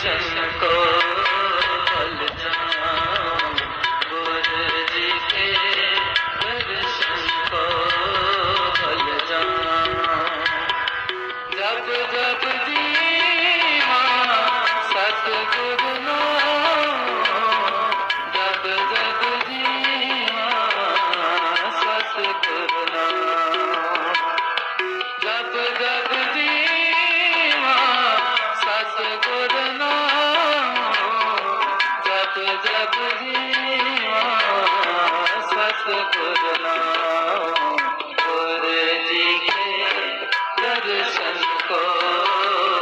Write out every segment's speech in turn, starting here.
दर्शन को भल जाऊं, गुरु जी के दर्शन को भल जाऊं। जब जब जीवा सतगुरु नाम, जब जब जीवा सतगुरु नाम, जब जब जीवा सतगुरु नाम, जब जब जीवा सतगुरु नाम। गुरु जी के दर्शन को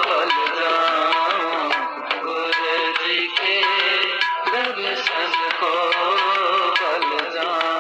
भल जाऊं, गुरु जी के दर्शन को भल जाऊं।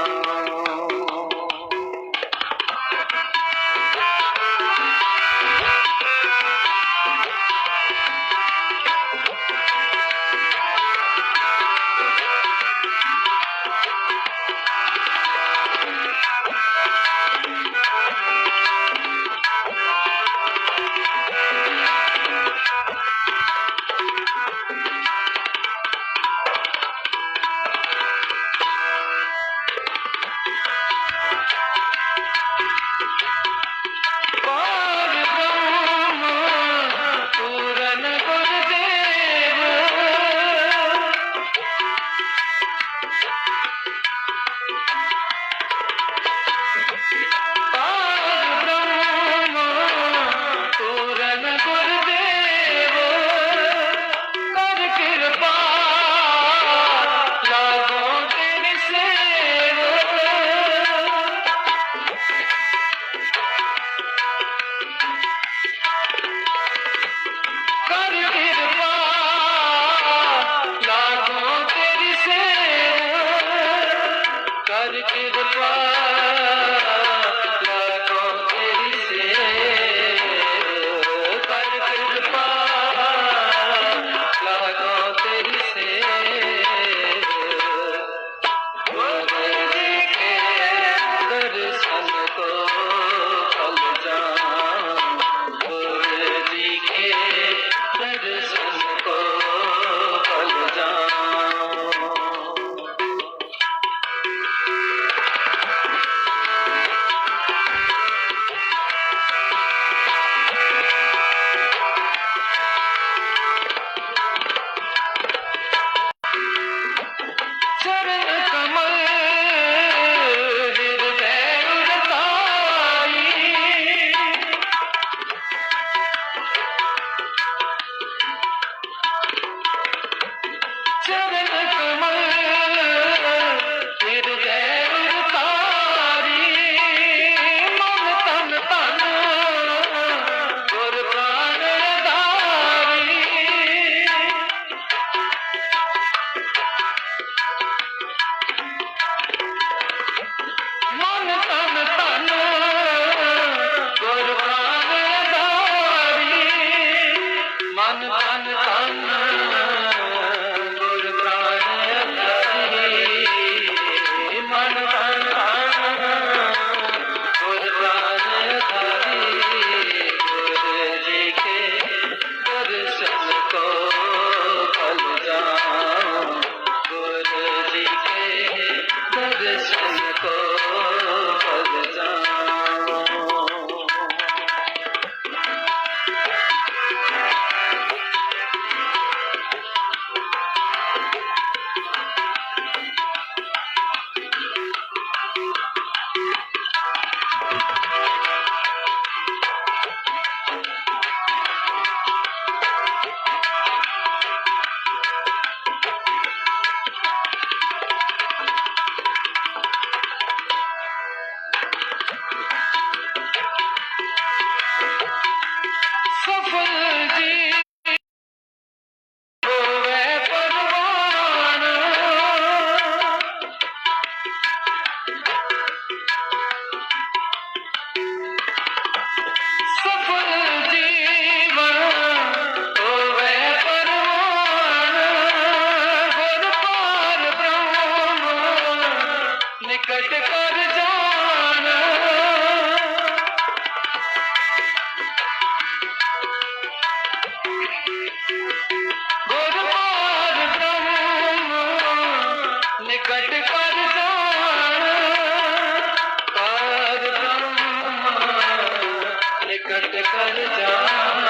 निकट कर जान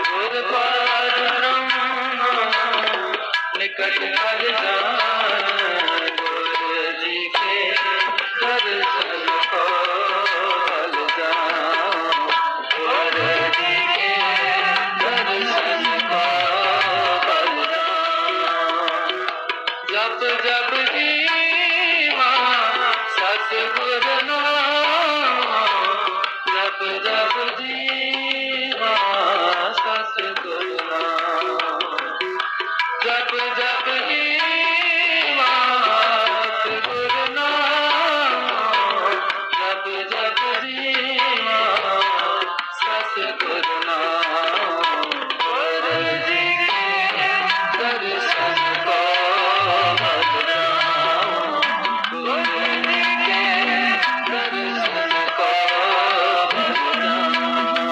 गुर पाद ब्रह्म निकट कर जान गुरु जी के दर्शन को बल जाऊं गुरु जी के दर्शन को बल जाऊं जप जप जीवा सतगुर नाम जप जप जीवा सतगुर नाम जप जप जीवा सतगुर नाम जप जप जीवा सतगुर नाम गुरु जी के दर्शन को बल जाऊं गुरु जी के दर्शन को बल जाऊं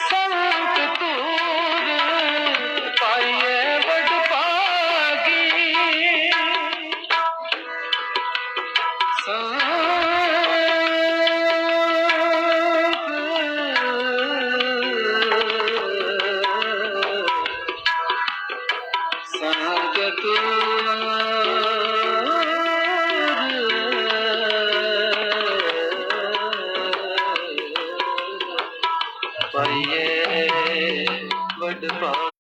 संत तूर पाइए बड़ पागी संत तूर पाइए बड़ पागी